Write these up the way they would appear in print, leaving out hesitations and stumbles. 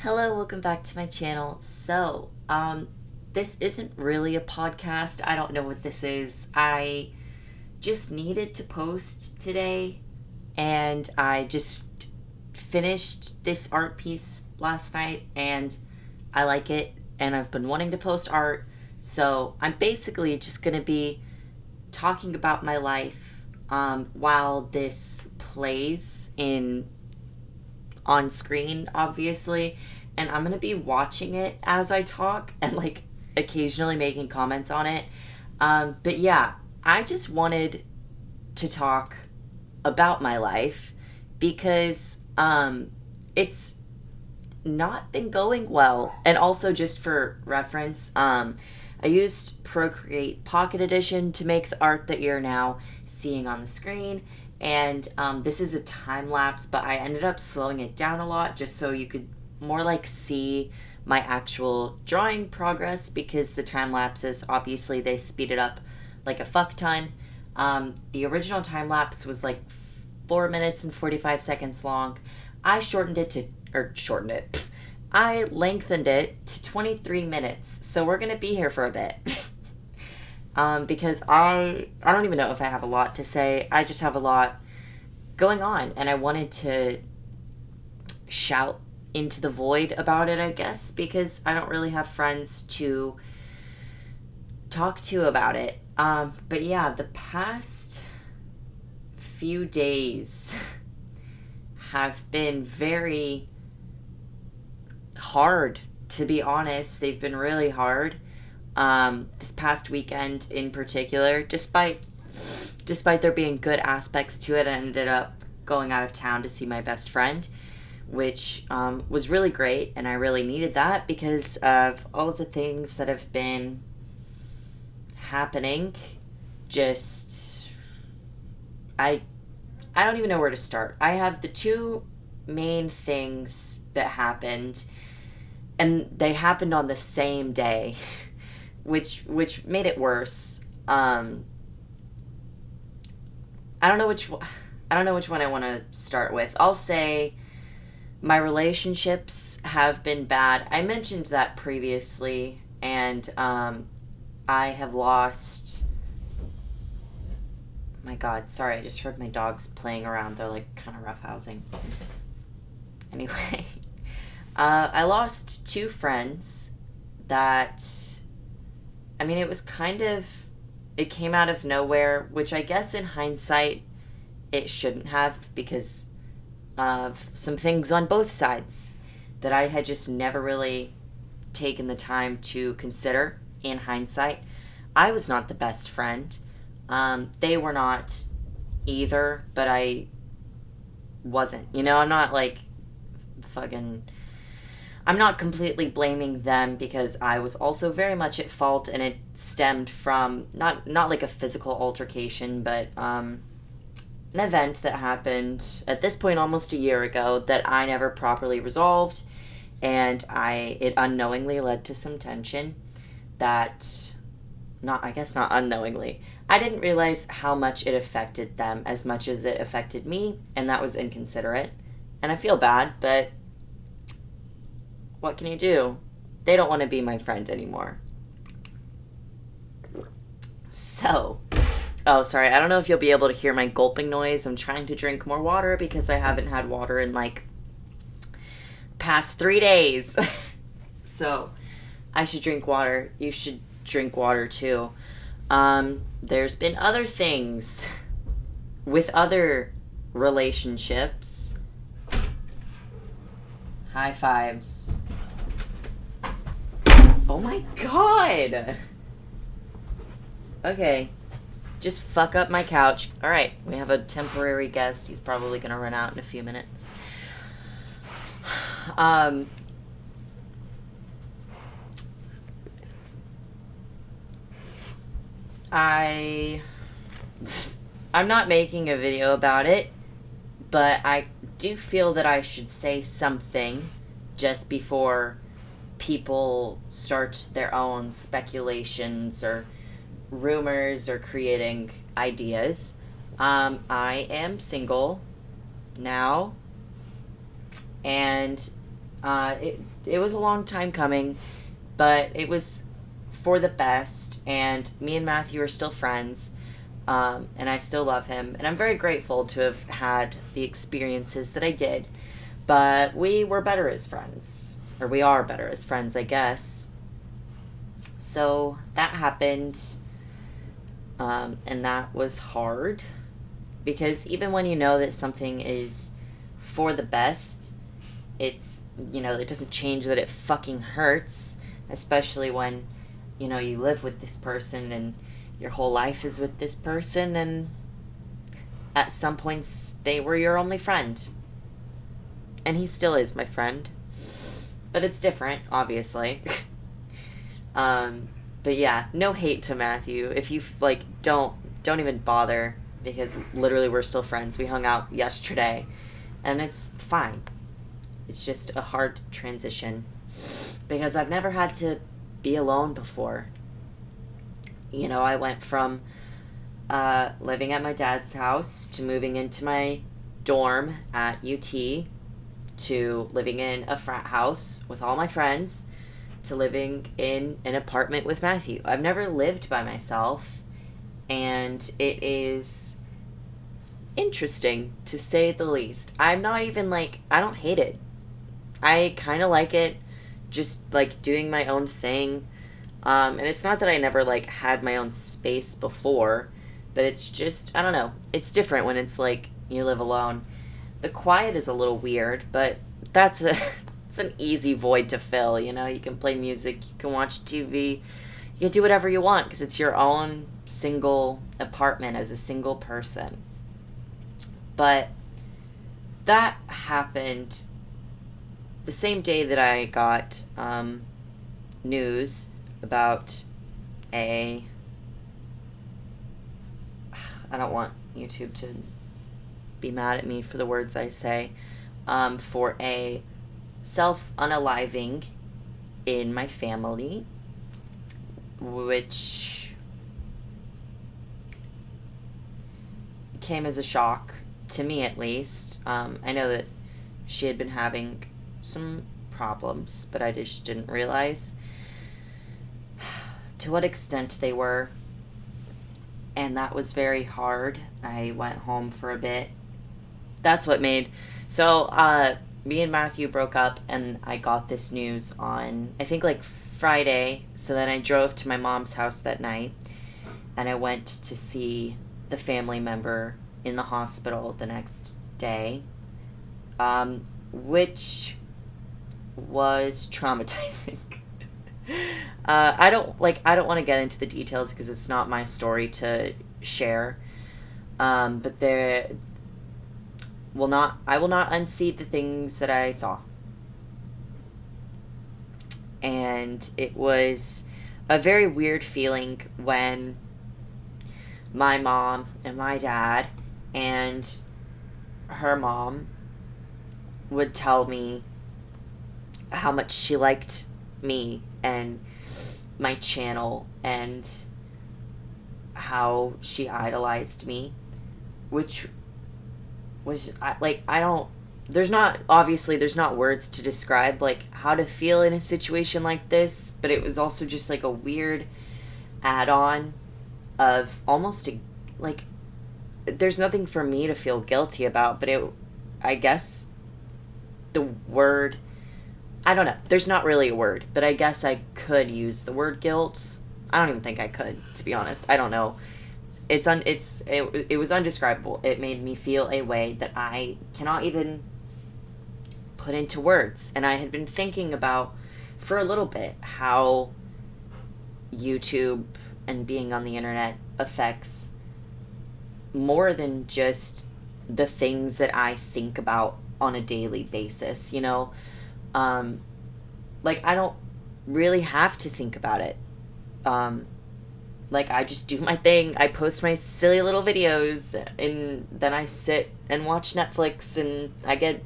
Hello, welcome back to my channel. This isn't really a podcast. I don't know what this is. I just needed to post today, and I just finished this art piece last night, and I like it, and I've been wanting to post art, so I'm basically just gonna be talking about my life while this plays in on screen, obviously, and I'm gonna be watching it as I talk and like occasionally making comments on it. But yeah, I just wanted to talk about my life because it's not been going well. And also, just for reference, I used Procreate Pocket Edition to make the art that you're now seeing on the screen. And this is a time lapse, but I ended up slowing it down a lot just so you could more like see my actual drawing progress, because the time lapses, obviously, they speed it up like a fuck ton. The original time lapse was like 4 minutes and 45 seconds long. I shortened it to, or shortened it. I lengthened it to 23 minutes. So we're going to be here for a bit. Because I don't even know if I have a lot to say. I just have a lot going on, and I wanted to shout into the void about it, I guess, because I don't really have friends to talk to about it. But yeah, the past few days have been very hard, to be honest. They've been really hard. This past weekend in particular, despite there being good aspects to it, I ended up going out of town to see my best friend, which was really great, and I really needed that because of all of the things that have been happening. Just I don't even know where to start. I have the two main things that happened, and they happened on the same day. which made it worse. I don't know which one I want to start with. I'll say my relationships have been bad. I mentioned that previously, and I have lost. My God, sorry, I just heard my dogs playing around. They're like kind of roughhousing. Anyway, I lost two friends that. I mean, it came out of nowhere, which I guess in hindsight it shouldn't have, because of some things on both sides that I had just never really taken the time to consider in hindsight. I was not the best friend. They were not either, but I wasn't. I'm not like fucking... I'm not completely blaming them, because I was also very much at fault, and it stemmed from not like a physical altercation, but an event that happened at this point almost a year ago that I never properly resolved, and it unknowingly led to some tension that not unknowingly. I didn't realize how much it affected them as much as it affected me, and that was inconsiderate. And I feel bad, but what can you do? They don't want to be my friend anymore. So, oh, sorry, I don't know if you'll be able to hear my gulping noise. I'm trying to drink more water because I haven't had water in like past 3 days. So, I should drink water. You should drink water too. There's been other things with other relationships. High fives. Oh my God! Okay. Just fuck up my couch. Alright, we have a temporary guest. He's probably gonna run out in a few minutes. I'm not making a video about it, but I do feel that I should say something just before people start their own speculations or rumors or creating ideas. I am single now, and it was a long time coming, but it was for the best, and me and Matthew are still friends, and I still love him, and I'm very grateful to have had the experiences that I did, but we were better as friends, or we are better as friends, I guess. So that happened, and that was hard, because even when you know that something is for the best, it's, it doesn't change that it fucking hurts, especially when, you live with this person and your whole life is with this person, and at some points they were your only friend. And he still is my friend. But it's different, obviously. But yeah, no hate to Matthew. If you, don't even bother, because literally we're still friends. We hung out yesterday, and it's fine. It's just a hard transition, because I've never had to be alone before. I went from living at my dad's house to moving into my dorm at UT to living in a frat house with all my friends to living in an apartment with Matthew. I've never lived by myself, and it is interesting, to say the least. I'm not even, I don't hate it. I kind of like it, just, doing my own thing. And it's not that I never, had my own space before, but it's just, I don't know. It's different when it's, you live alone. The quiet is a little weird, but it's an easy void to fill, You can play music, you can watch TV, you can do whatever you want, because it's your own single apartment as a single person. But that happened the same day that I got news about I don't want YouTube to be mad at me for the words I say, for a self-unaliving in my family, which came as a shock, to me at least. I know that she had been having some problems, but I just didn't realize to what extent they were, and that was very hard. I went home for a bit. That's what made... So, me and Matthew broke up, and I got this news on, I think, Friday, so then I drove to my mom's house that night, and I went to see the family member in the hospital the next day, which was traumatizing. I don't want to get into the details because it's not my story to share. But I will not unsee the things that I saw. And it was a very weird feeling when my mom and my dad and her mom would tell me how much she liked me and my channel and how she idolized me, which was there's not words to describe how to feel in a situation like this, but it was also just a weird add-on of almost there's nothing for me to feel guilty about, but I guess the word, I don't know, there's not really a word, but I guess I could use the word guilt. I don't even think I could, to be honest. I don't know. It was undescribable. It made me feel a way that I cannot even put into words. And I had been thinking about for a little bit how YouTube and being on the internet affects more than just the things that I think about on a daily basis, I don't really have to think about it. I just do my thing. I post my silly little videos, and then I sit and watch Netflix, and I get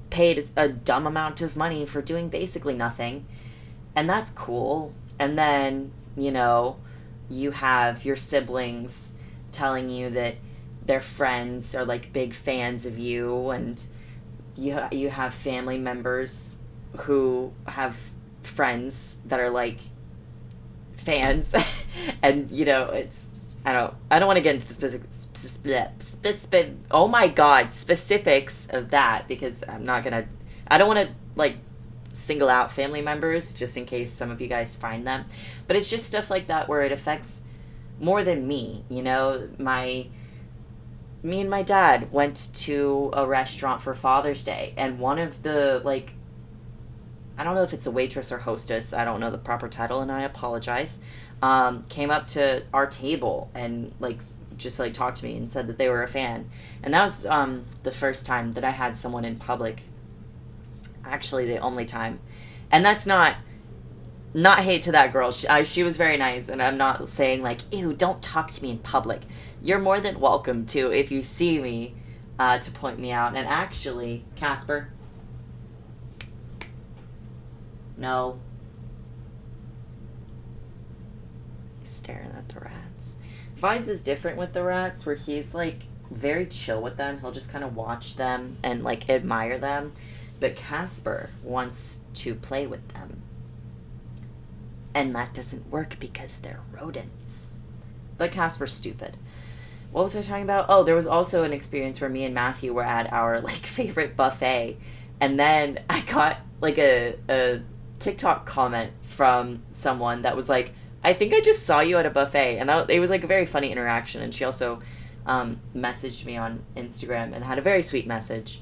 paid a dumb amount of money for doing basically nothing. And that's cool. And then, you have your siblings telling you that their friends are big fans of you, and you have family members who have friends that are like fans, and you know, it's I don't want to get into the oh my god, specifics of that, because I don't want to like single out family members just in case some of you guys find them, but it's just stuff like that where it affects more than me. You know, me and my dad went to a restaurant for Father's Day, and one of the, like, I don't know if it's a waitress or hostess, I don't know the proper title, and I apologize, came up to our table and, like, just, like, talked to me and said that they were a fan. And that was the first time that I had someone in public. Actually, the only time. And that's not hate to that girl. She was very nice, and I'm not saying, like, ew, don't talk to me in public. You're more than welcome to, if you see me, to point me out. And actually, Casper. No. He's staring at the rats. Vibes is different with the rats, where he's, like, very chill with them. He'll just kind of watch them and, like, admire them. But Casper wants to play with them. And that doesn't work because they're rodents. But Casper's stupid. What was I talking about? Oh, there was also an experience where me and Matthew were at our, like, favorite buffet. And then I got, like, a TikTok comment from someone that was like, I think I just saw you at a buffet. And it was, like, a very funny interaction. And she also messaged me on Instagram and had a very sweet message,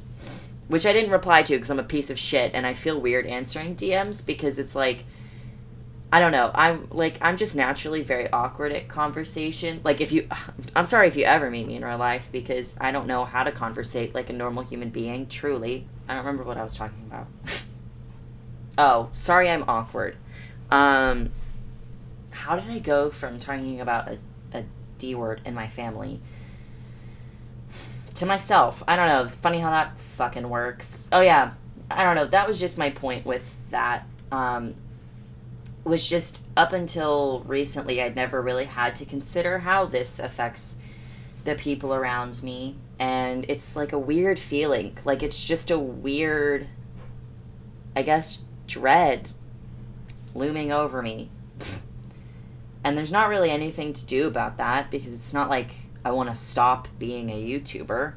which I didn't reply to because I'm a piece of shit. And I feel weird answering DMs because it's like, I don't know. I'm just naturally very awkward at conversation. Like, I'm sorry if you ever meet me in real life, because I don't know how to conversate like a normal human being, truly. I don't remember what I was talking about. Oh, sorry I'm awkward. How did I go from talking about a D word in my family to myself? I don't know. It's funny how that fucking works. Oh, yeah. I don't know. That was just my point with that. Was just up until recently, I'd never really had to consider how this affects the people around me. And it's like a weird feeling. Like, it's just a weird, I guess, dread looming over me. And there's not really anything to do about that, because it's not like I want to stop being a YouTuber,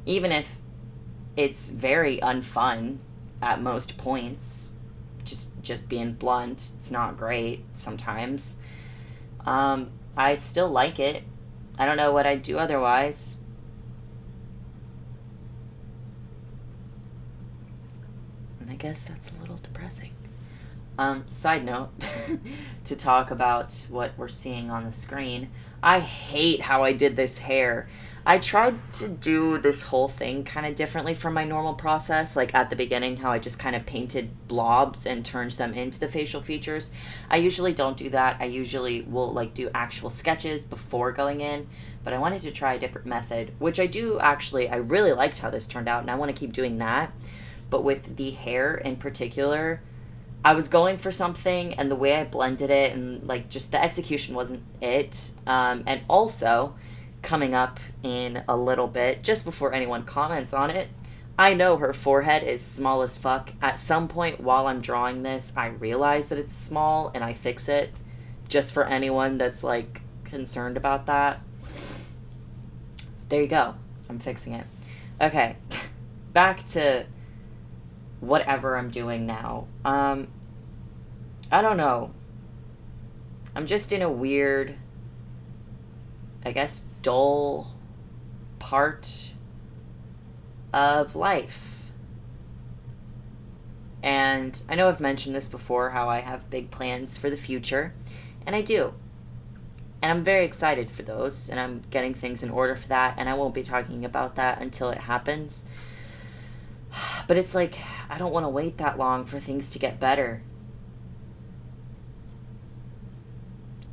even if it's very unfun at most points. Just being blunt, it's not great sometimes. I still like it. I don't know what I'd do otherwise. And I guess that's a little depressing. Side note, to talk about what we're seeing on the screen, I hate how I did this hair. I tried to do this whole thing kind of differently from my normal process, like at the beginning, how I just kind of painted blobs and turned them into the facial features. I usually don't do that. I usually will, like, do actual sketches before going in, but I wanted to try a different method, which I do actually. I really liked how this turned out, and I want to keep doing that. But with the hair in particular, I was going for something, and the way I blended it and, like, just the execution wasn't it. And also, coming up in a little bit, just before anyone comments on it, I know her forehead is small as fuck. At some point while I'm drawing this, I realize that it's small, and I fix it, just for anyone that's, like, concerned about that. There you go. I'm fixing it. Okay. Back to whatever I'm doing now. I don't know. I'm just in a weird, I guess, dull part of life. And I know I've mentioned this before, how I have big plans for the future, and I do. And I'm very excited for those, and I'm getting things in order for that, and I won't be talking about that until it happens. But it's like, I don't want to wait that long for things to get better.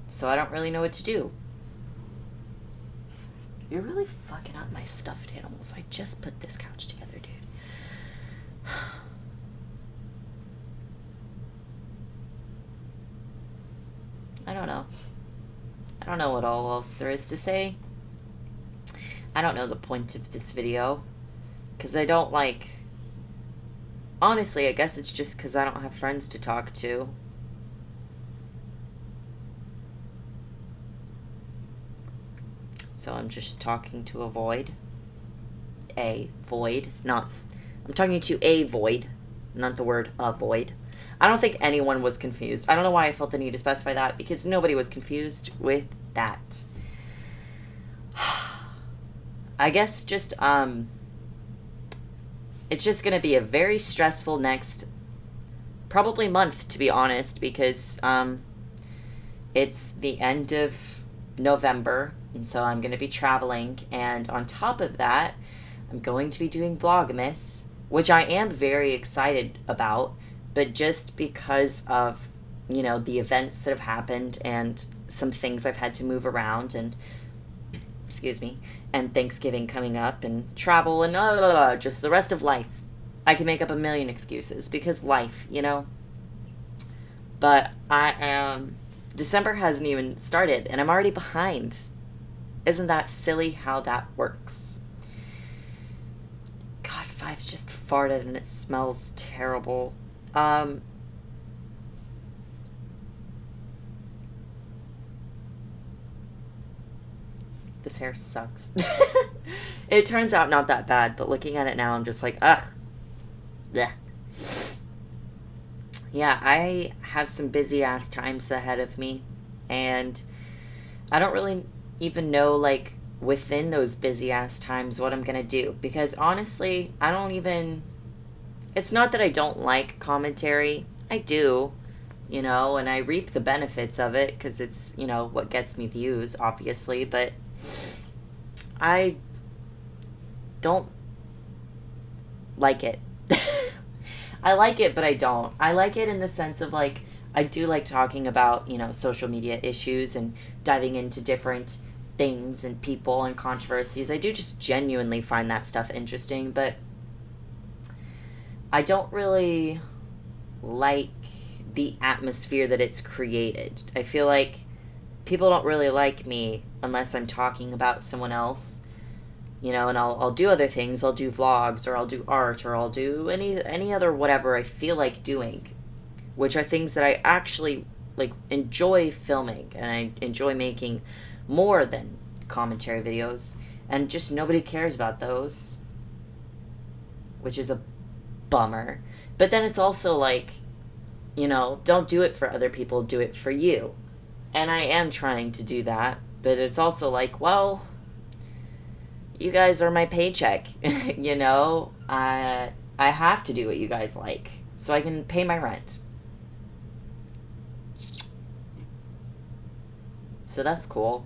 So I don't really know what to do. You're really fucking up my stuffed animals. I just put this couch together, dude. I don't know. I don't know what all else there is to say. I don't know the point of this video, because I don't, like, honestly, I guess it's just because I don't have friends to talk to. So I'm just talking to a void. A void. Not. I'm talking to a void, not the word avoid. I don't think anyone was confused. I don't know why I felt the need to specify that, because nobody was confused with that. I guess just, it's just gonna be a very stressful next, probably month, to be honest, because, it's the end of November, and so I'm gonna be traveling, and on top of that, I'm going to be doing Vlogmas, which I am very excited about, but just because of, the events that have happened and some things I've had to move around and, excuse me, and Thanksgiving coming up and travel and just the rest of life. I can make up a million excuses because life, But December hasn't even started and I'm already behind. Isn't that silly how that works? God, Five's just farted and it smells terrible. This hair sucks. It turns out not that bad, but looking at it now, I'm just like, ugh. Blech. Yeah, I have some busy ass times ahead of me, and I don't really even know, within those busy ass times what I'm gonna do, because honestly, I don't even. It's not that I don't like commentary. I do, and I reap the benefits of it because it's, what gets me views, obviously, but I don't like it. I like it, but I don't. I like it in the sense of, I do like talking about, social media issues and diving into different things and people and controversies. I do just genuinely find that stuff interesting, but I don't really like the atmosphere that it's created. I feel like people don't really like me unless I'm talking about someone else, and I'll do other things. I'll do vlogs, or I'll do art, or I'll do any other whatever I feel like doing, which are things that I actually enjoy filming and I enjoy making more than commentary videos, and just nobody cares about those, which is a bummer. But then it's also don't do it for other people, do it for you. And I am trying to do that, but it's also well, you guys are my paycheck. I have to do what you guys like so I can pay my rent. So that's cool.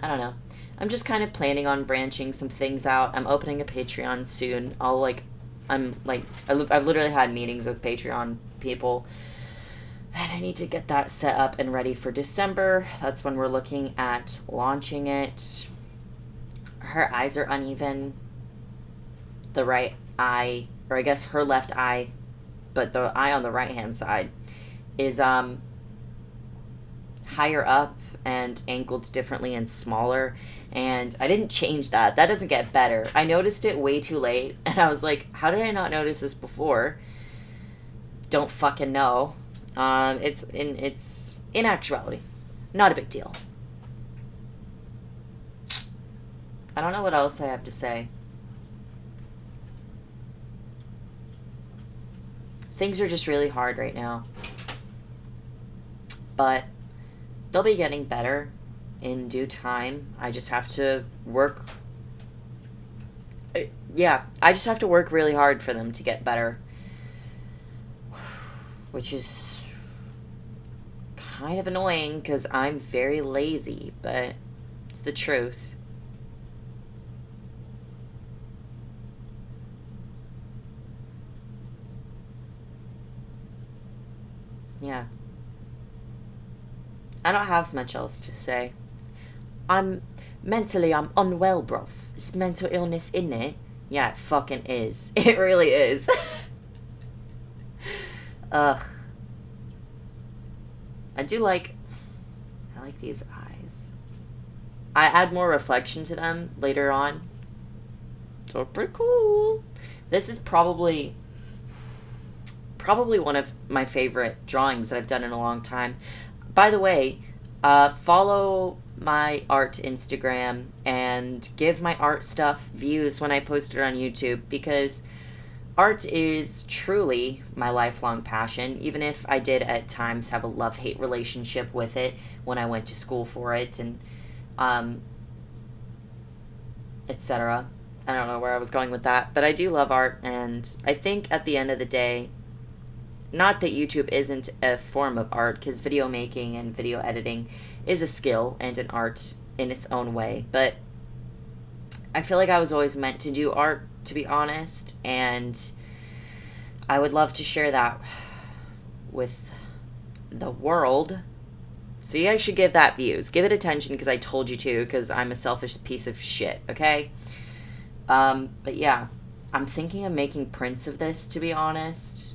I don't know. I'm just kind of planning on branching some things out. I'm opening a Patreon soon. I've literally had meetings with Patreon people, and I need to get that set up and ready for December. That's when we're looking at launching it. Her eyes are uneven. The right eye, or I guess her left eye, but the eye on the right hand side is higher up and angled differently and smaller, and I didn't change that. That doesn't get better. I noticed it way too late, and I was like, how did I not notice this before? Don't fucking know. It's in actuality not a big deal. I don't know what else I have to say. Things are just really hard right now, but they'll be getting better in due time. I just have to work. Yeah, I just have to work really hard for them to get better. Which is kind of annoying because I'm very lazy, but it's the truth. Yeah. I don't have much else to say. I'm unwell, bruv. It's mental illness, isn't it? Yeah, it fucking is. It really is. Ugh. I like these eyes. I add more reflection to them later on. So pretty cool. This is probably probably one of my favorite drawings that I've done in a long time. By the way, follow my art Instagram and give my art stuff views when I post it on YouTube, because art is truly my lifelong passion, even if I did at times have a love-hate relationship with it when I went to school for it, and etc. I don't know where I was going with that, but I do love art, and I think at the end of the day, not that YouTube isn't a form of art, because video making and video editing is a skill and an art in its own way, but I feel like I was always meant to do art, to be honest, and I would love to share that with the world. So you guys should give that views. Give it attention, because I told you to, because I'm a selfish piece of shit, okay? But yeah, I'm thinking of making prints of this, to be honest.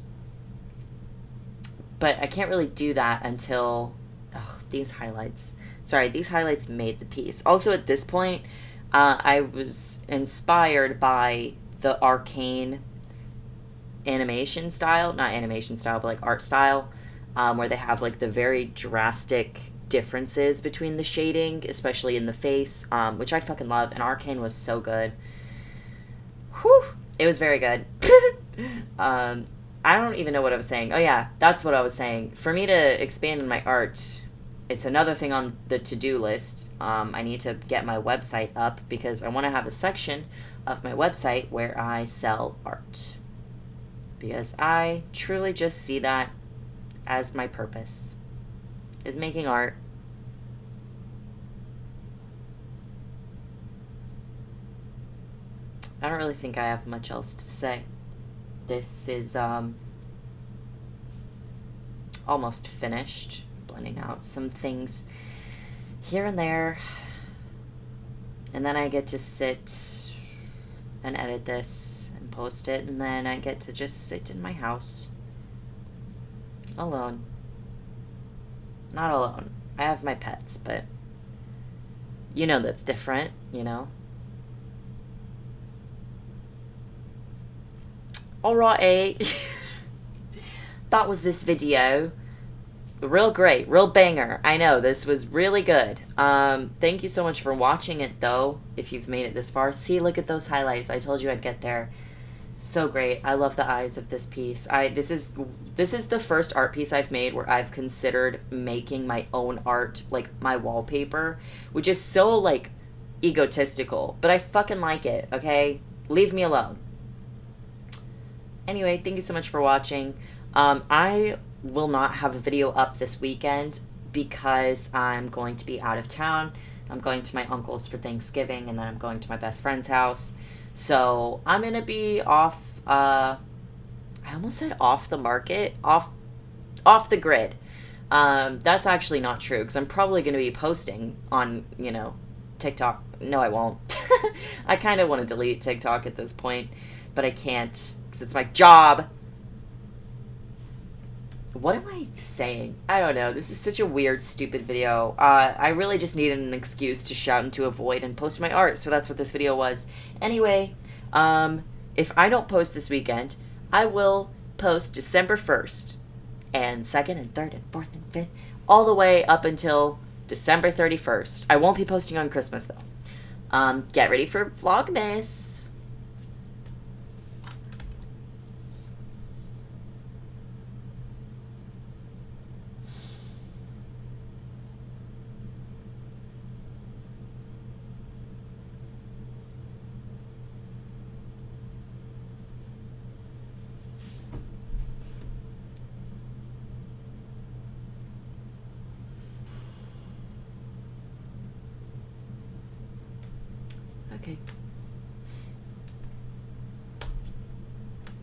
But I can't really do that until... Oh, these highlights. Sorry, these highlights made the piece. Also, at this point, I was inspired by the arcane animation style. Not animation style, but like art style. Where they have like the very drastic differences between the shading, especially in the face, which I fucking love. And Arcane was so good. Whew, it was very good. I don't even know what I was saying. Oh yeah, that's what I was saying. For me to expand in my art, it's another thing on the to-do list. I need to get my website up, because I want to have a section of my website where I sell art. Because I truly just see that as my purpose, is making art. I don't really think I have much else to say. This is almost finished. Blending out some things here and there, and then I get to sit and edit this and post it, and then I get to just sit in my house alone. Not alone. I have my pets, but you know that's different, you know? Alright. That was this video. Real great. Real banger. I know, this was really good. Thank you so much for watching it, though, if you've made it this far. See, look at those highlights. I told you I'd get there. So great. I love the eyes of this piece. This is the first art piece I've made where I've considered making my own art, like my wallpaper, which is so, like, egotistical. But I fucking like it, okay? Leave me alone. Anyway, thank you so much for watching. I will not have a video up this weekend because I'm going to be out of town. I'm going to my uncle's for Thanksgiving, and then I'm going to my best friend's house. So I'm going to be off, I almost said off the market, off the grid. That's actually not true, because I'm probably going to be posting on, you know, TikTok. No, I won't. I kind of want to delete TikTok at this point, but I can't, because it's my job. What am I saying? I don't know. This is such a weird, stupid video. I really just needed an excuse to shout into a void and post my art, so that's what this video was. Anyway, if I don't post this weekend, I will post December 1st, and 2nd, and 3rd, and 4th, and 5th, all the way up until December 31st. I won't be posting on Christmas, though. Get ready for Vlogmas. Okay.